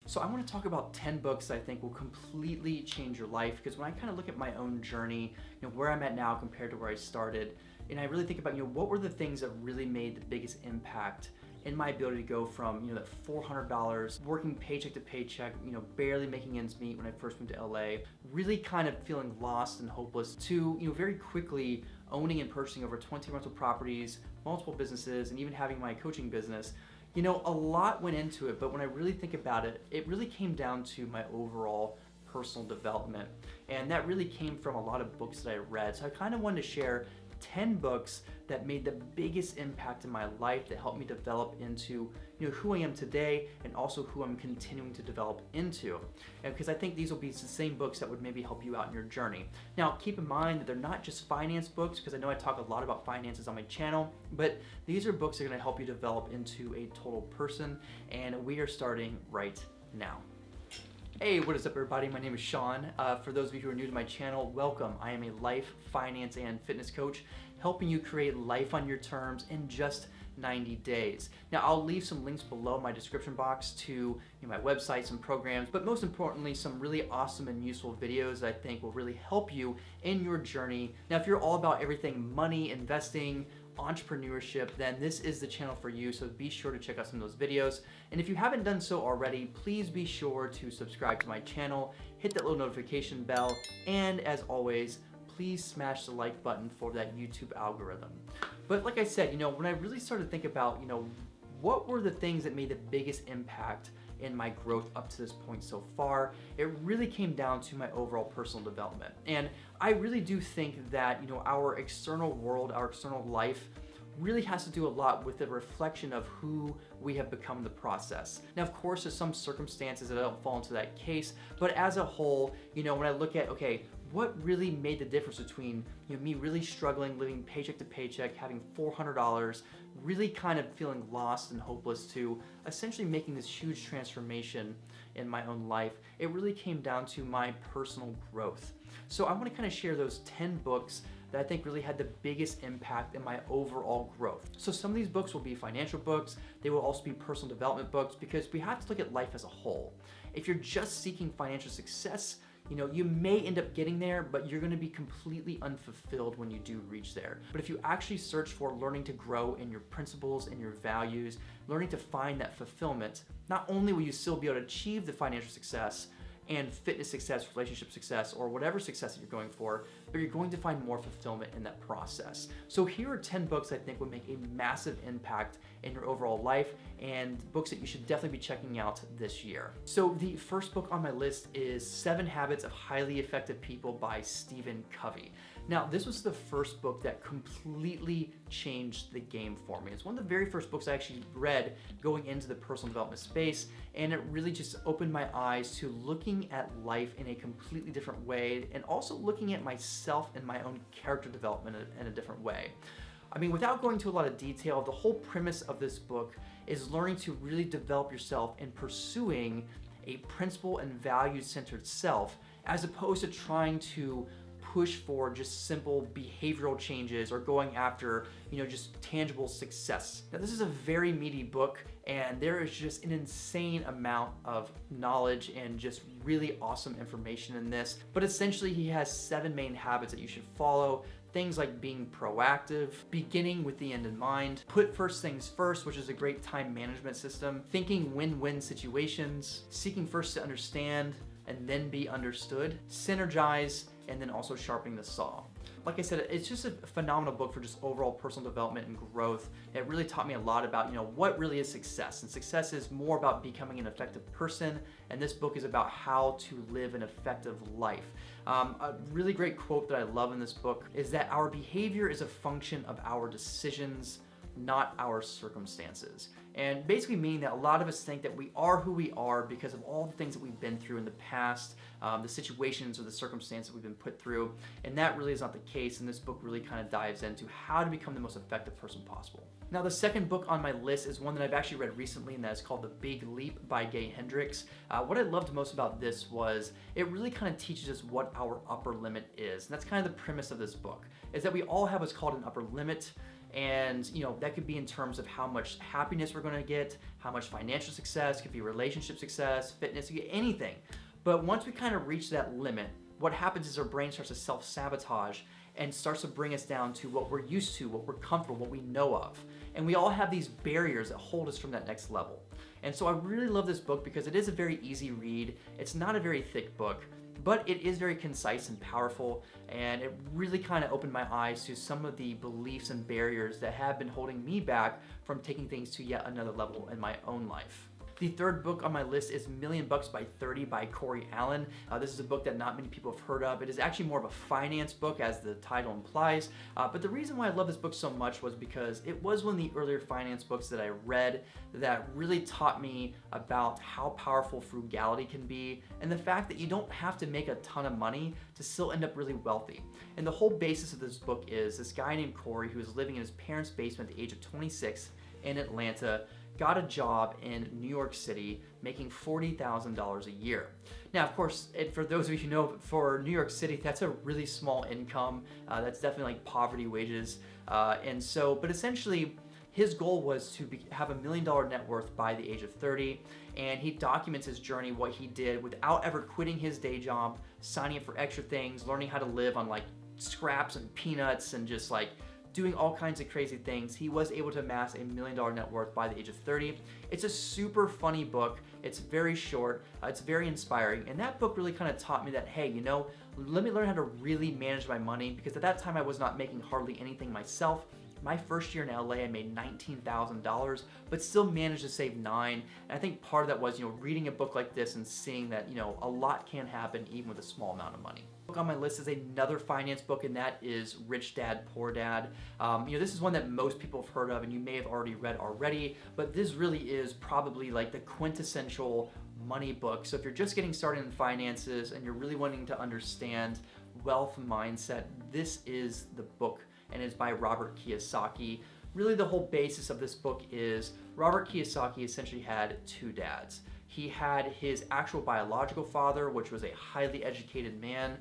So I want to talk about 10 books that I think will completely change your life, because when I kind of look at my own journey, where I'm at now compared to where I started, and I really think about, what were the things that really made the biggest impact in my ability to go from, that $400 working paycheck to paycheck, barely making ends meet when I first moved to LA, really kind of feeling lost and hopeless, to, very quickly owning and purchasing over 20 rental properties, multiple businesses, and even having my coaching business. A lot went into it, but when I really think about it, it really came down to my overall personal development. And that really came from a lot of books that I read. So I kind of wanted to share 10 books that made the biggest impact in my life, that helped me develop into who I am today, and also who I'm continuing to develop into. And because I think these will be the same books that would maybe help you out in your journey. Now, keep in mind that they're not just finance books, because I know I talk a lot about finances on my channel, but these are books that are going to help you develop into a total person, and we are starting right now. Hey, what is up everybody? My name is Shaun. For those of you who are new to my channel, welcome. I am a life, finance, and fitness coach, helping you create life on your terms in just 90 days. Now, I'll leave some links below my description box to my website, some programs, but most importantly, some really awesome and useful videos that I think will really help you in your journey. Now, if you're all about everything money, investing, entrepreneurship, then this is the channel for you, so be sure to check out some of those videos. And if you haven't done so already, please be sure to subscribe to my channel, hit that little notification bell, and as always, please smash the like button for that YouTube algorithm. But like I said, when I really started to think about, what were the things that made the biggest impact in my growth up to this point so far, it really came down to my overall personal development. And I really do think that, our external world, our external life, really has to do a lot with the reflection of who we have become in the process. Now, of course, there's some circumstances that don't fall into that case, but as a whole, when I look at, okay, what really made the difference between me really struggling, living paycheck to paycheck, having $400, really kind of feeling lost and hopeless, to essentially making this huge transformation in my own life, it really came down to my personal growth. So I want to kind of share those 10 books that I think really had the biggest impact in my overall growth. So some of these books will be financial books, they will also be personal development books, because we have to look at life as a whole. If you're just seeking financial success, you may end up getting there, but you're going to be completely unfulfilled when you do reach there. But if you actually search for learning to grow in your principles and your values, learning to find that fulfillment, not only will you still be able to achieve the financial success and fitness success, relationship success, or whatever success that you're going for, but you're going to find more fulfillment in that process. So here are 10 books I think would make a massive impact in your overall life, and books that you should definitely be checking out this year. So the first book on my list is 7 Habits of Highly Effective People by Stephen Covey. Now, this was the first book that completely changed the game for me. It's one of the very first books I actually read going into the personal development space, and it really just opened my eyes to looking at life in a completely different way, and also looking at myself and my own character development in a different way. I mean, without going into a lot of detail, the whole premise of this book is learning to really develop yourself in pursuing a principle and value-centered self, as opposed to trying to push for just simple behavioral changes or going after, just tangible success. Now, this is a very meaty book, and there is just an insane amount of knowledge and just really awesome information in this. But essentially, he has 7 main habits that you should follow. Things like being proactive, beginning with the end in mind, put first things first, which is a great time management system, thinking win-win situations, seeking first to understand and then be understood, synergize, and then also sharpening the saw. Like I said, it's just a phenomenal book for just overall personal development and growth. It really taught me a lot about, what really is success. And success is more about becoming an effective person, and this book is about how to live an effective life. A really great quote that I love in this book is that our behavior is a function of our decisions, not our circumstances. And basically meaning that a lot of us think that we are who we are because of all the things that we've been through in the past, the situations or the circumstances we've been put through, and that really is not the case, and this book really kind of dives into how to become the most effective person possible. Now, the second book on my list is one that I've actually read recently, and that is called The Big Leap by Gay Hendricks. What I loved most about this was it really kind of teaches us what our upper limit is, and that's kind of the premise of this book, is that we all have what's called an upper limit. And that could be in terms of how much happiness we're going to get, how much financial success, could be relationship success, fitness, anything. But once we kind of reach that limit, what happens is our brain starts to self-sabotage and starts to bring us down to what we're used to, what we're comfortable, what we know of. And we all have these barriers that hold us from that next level. And so I really love this book because it is a very easy read. It's not a very thick book, but it is very concise and powerful, and it really kind of opened my eyes to some of the beliefs and barriers that have been holding me back from taking things to yet another level in my own life. The third book on my list is $1,000,000 by 30 by Corey Allen. This is a book that not many people have heard of. It is actually more of a finance book, as the title implies. But the reason why I love this book so much was because it was one of the earlier finance books that I read that really taught me about how powerful frugality can be, and the fact that you don't have to make a ton of money to still end up really wealthy. And the whole basis of this book is this guy named Corey, who was living in his parents' basement at the age of 26 in Atlanta, got a job in New York City making $40,000 a year. Now, of course, for those of you who know, for New York City, that's a really small income. That's definitely like poverty wages. But essentially, his goal was to have $1 million net worth by the age of 30, and he documents his journey, what he did without ever quitting his day job, signing up for extra things, learning how to live on like scraps and peanuts and just like doing all kinds of crazy things. He was able to amass $1 million net worth by the age of 30. It's a super funny book. It's very short. It's very inspiring. And that book really kind of taught me that, hey, let me learn how to really manage my money, because at that time I was not making hardly anything myself. My first year in LA, I made $19,000, but still managed to save $9,000. And I think part of that was, reading a book like this and seeing that, a lot can happen even with a small amount of money. Book on my list is another finance book, and that is Rich Dad, Poor Dad. This is one that most people have heard of, and you may have already read already, but this really is probably like the quintessential money book. So if you're just getting started in finances and you're really wanting to understand wealth mindset, this is the book, and it's by Robert Kiyosaki. Really, the whole basis of this book is Robert Kiyosaki essentially had two dads. He had his actual biological father, which was a highly educated man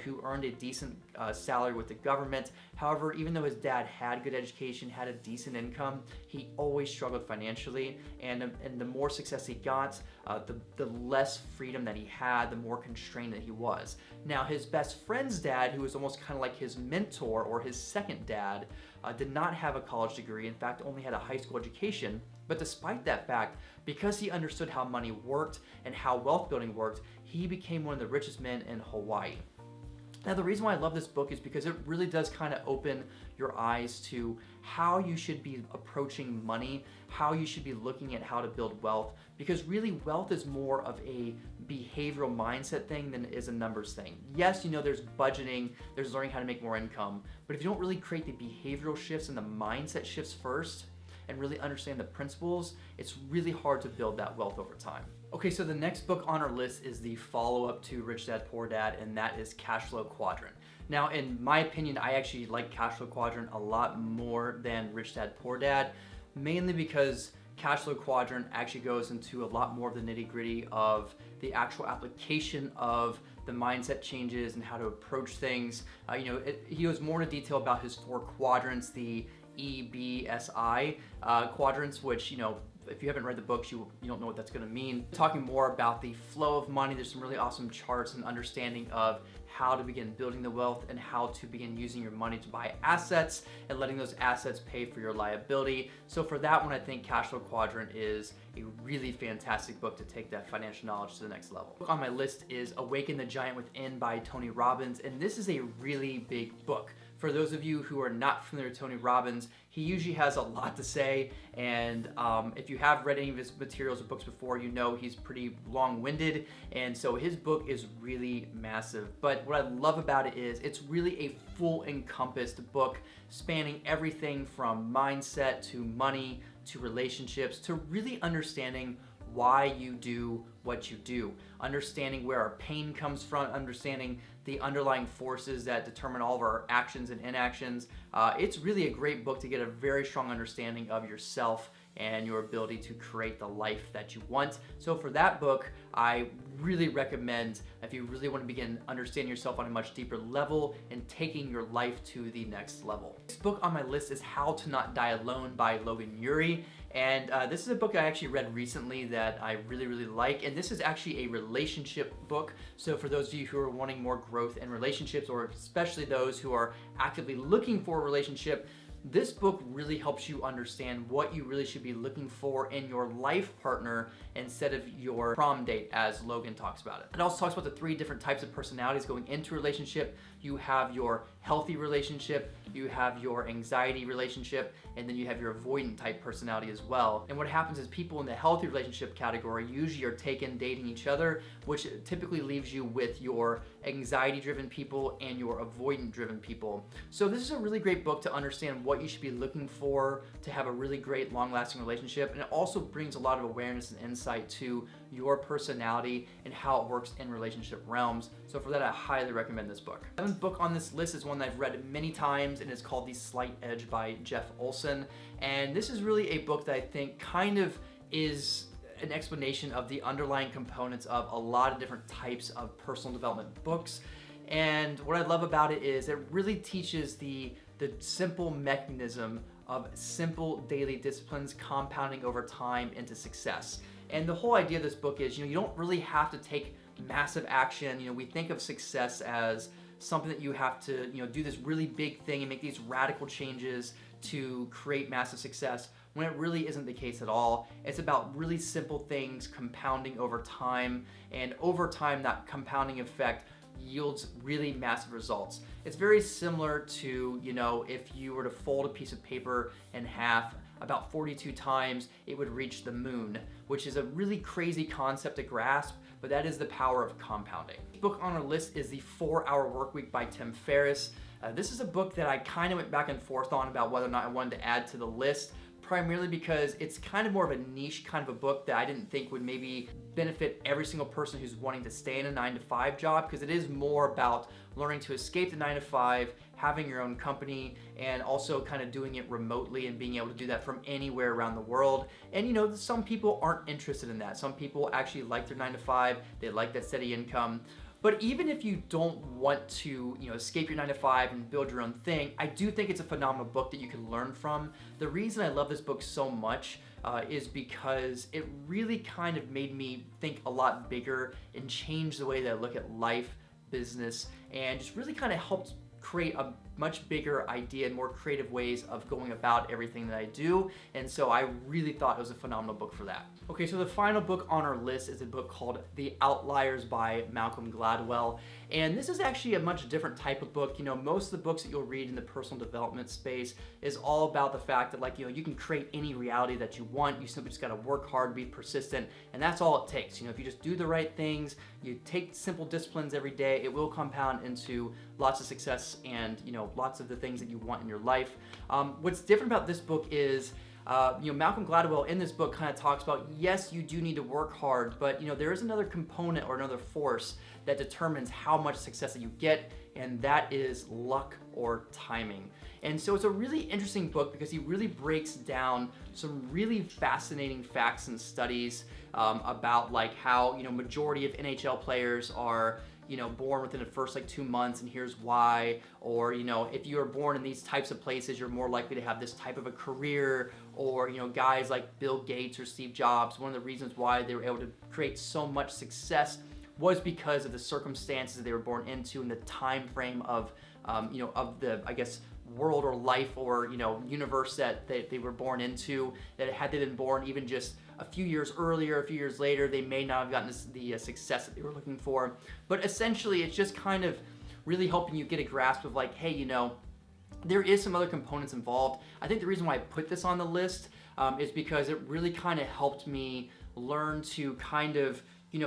who earned a decent salary with the government. However, even though his dad had good education, had a decent income, he always struggled financially. And the more success he got, the less freedom that he had, the more constrained that he was. Now, his best friend's dad, who was almost kind of like his mentor or his second dad, did not have a college degree. In fact, only had a high school education. But despite that fact, because he understood how money worked and how wealth building worked, he became one of the richest men in Hawaii. Now, the reason why I love this book is because it really does kind of open your eyes to how you should be approaching money, how you should be looking at how to build wealth, because really wealth is more of a behavioral mindset thing than it is a numbers thing. Yes, there's budgeting, there's learning how to make more income, but if you don't really create the behavioral shifts and the mindset shifts first, and really understand the principles, it's really hard to build that wealth over time. Okay, so the next book on our list is the follow-up to Rich Dad, Poor Dad, and that is Cash Flow Quadrant. Now, in my opinion, I actually like Cash Flow Quadrant a lot more than Rich Dad, Poor Dad, mainly because Cash Flow Quadrant actually goes into a lot more of the nitty-gritty of the actual application of the mindset changes and how to approach things. He goes more into detail about his 4 quadrants, the EBSI quadrants, which, if you haven't read the books, you don't know what that's going to mean. Talking more about the flow of money, there's some really awesome charts and understanding of how to begin building the wealth and how to begin using your money to buy assets and letting those assets pay for your liability. So for that one, I think Cash Flow Quadrant is a really fantastic book to take that financial knowledge to the next level. The book on my list is Awaken the Giant Within by Tony Robbins, and this is a really big book. For those of you who are not familiar with Tony Robbins, he usually has a lot to say, and if you have read any of his materials or books before, he's pretty long-winded, and so his book is really massive. But what I love about it is it's really a full encompassed book spanning everything from mindset to money to relationships to really understanding why you do what you do, understanding where our pain comes from, understanding the underlying forces that determine all of our actions and inactions. It's really a great book to get a very strong understanding of yourself and your ability to create the life that you want. So for that book, I really recommend if you really want to begin understanding yourself on a much deeper level and taking your life to the next level. This book on my list is How to Not Die Alone by Logan Ury. And this is a book I actually read recently that I really like, and this is actually a relationship book. So for those of you who are wanting more growth in relationships, or especially those who are actively looking for a relationship, this book really helps you understand what you really should be looking for in your life partner instead of your prom date, as Logan talks about it. It also talks about the 3 different types of personalities going into a relationship. You have your healthy relationship, you have your anxiety relationship, and then you have your avoidant type personality as well. And what happens is people in the healthy relationship category usually are taken dating each other, which typically leaves you with your anxiety-driven people and your avoidant-driven people. So this is a really great book to understand what you should be looking for to have a really great long-lasting relationship, and it also brings a lot of awareness and insight to your personality and how it works in relationship realms. So for that, I highly recommend this book. The 7th book on this list is one that I've read many times, and it's called The Slight Edge by Jeff Olson. And this is really a book that I think kind of is an explanation of the underlying components of a lot of different types of personal development books. And what I love about it is it really teaches the simple mechanism of simple daily disciplines compounding over time into success. And the whole idea of this book is, you don't really have to take massive action. We think of success as something that you have to, do this really big thing and make these radical changes to create massive success, when it really isn't the case at all. It's about really simple things compounding over time, and over time that compounding effect yields really massive results. It's very similar to, if you were to fold a piece of paper in half about 42 times, it would reach the moon, which is a really crazy concept to grasp, but that is the power of compounding. The book on our list is The 4-Hour Workweek by Tim Ferriss. This is a book that I kind of went back and forth on about whether or not I wanted to add to the list, primarily because it's kind of more of a niche kind of a book that I didn't think would maybe benefit every single person who's wanting to stay in a 9-to-5 job, because it is more about learning to escape the 9-to-5, having your own company, and also kind of doing it remotely and being able to do that from anywhere around the world. And some people aren't interested in that. Some people actually like their 9-to-5, they like that steady income. But even if you don't want to, escape your 9-to-5 and build your own thing, I do think it's a phenomenal book that you can learn from. The reason I love this book so much is because it really kind of made me think a lot bigger and change the way that I look at life, business, and just really kind of helped create a much bigger idea and more creative ways of going about everything that I do. And so I really thought it was a phenomenal book for that. Okay, so the final book on our list is a book called The Outliers by Malcolm Gladwell. And this is actually a much different type of book. Most of the books that you'll read in the personal development space is all about the fact that you can create any reality that you want. You simply just gotta work hard, be persistent, and that's all it takes. If you just do the right things, you take simple disciplines every day, it will compound into lots of success and lots of the things that you want in your life. What's different about this book is Malcolm Gladwell in this book kind of talks about, yes, you do need to work hard, but there is another component or another force that determines how much success that you get, and that is luck or timing. And so it's a really interesting book because he really breaks down some really fascinating facts and studies about how majority of NHL players are born within the first 2 months, and here's why. Or if you are born in these types of places, you're more likely to have this type of a career. Or guys like Bill Gates or Steve Jobs, one of the reasons why they were able to create so much success was because of the circumstances that they were born into and the time frame of of the, I guess, world or life or universe that they were born into. That had they been born even just a few years earlier, a few years later, they may not have gotten the success that they were looking for. But essentially, it's just kind of really helping you get a grasp of hey, there is some other components involved. I think the reason why I put this on the list is because it really kind of helped me learn to kind of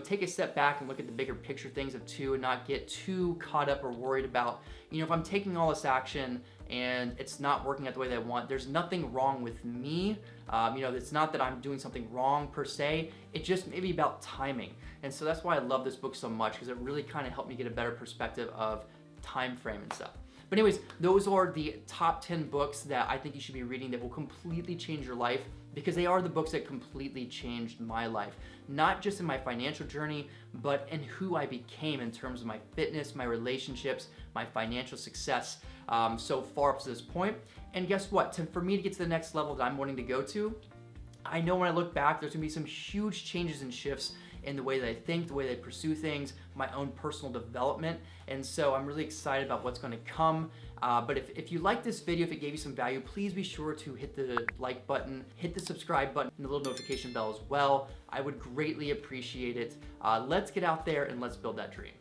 take a step back and look at the bigger picture things of two, and not get too caught up or worried about, if I'm taking all this action and it's not working out the way that I want, there's nothing wrong with me. It's not that I'm doing something wrong per se, it's just maybe about timing. And so that's why I love this book so much, because it really kind of helped me get a better perspective of time frame and stuff. But anyways, those are the top 10 books that I think you should be reading that will completely change your life, because they are the books that completely changed my life. Not just in my financial journey, but in who I became in terms of my fitness, my relationships, my financial success so far up to this point. And guess what? For me to get to the next level that I'm wanting to go to, I know when I look back, there's gonna be some huge changes and shifts in the way that I think, the way that I pursue things, my own personal development. And so I'm really excited about what's gonna come. But if you like this video, if it gave you some value, please be sure to hit the like button, hit the subscribe button, and the little notification bell as well. I would greatly appreciate it. Let's get out there and let's build that dream.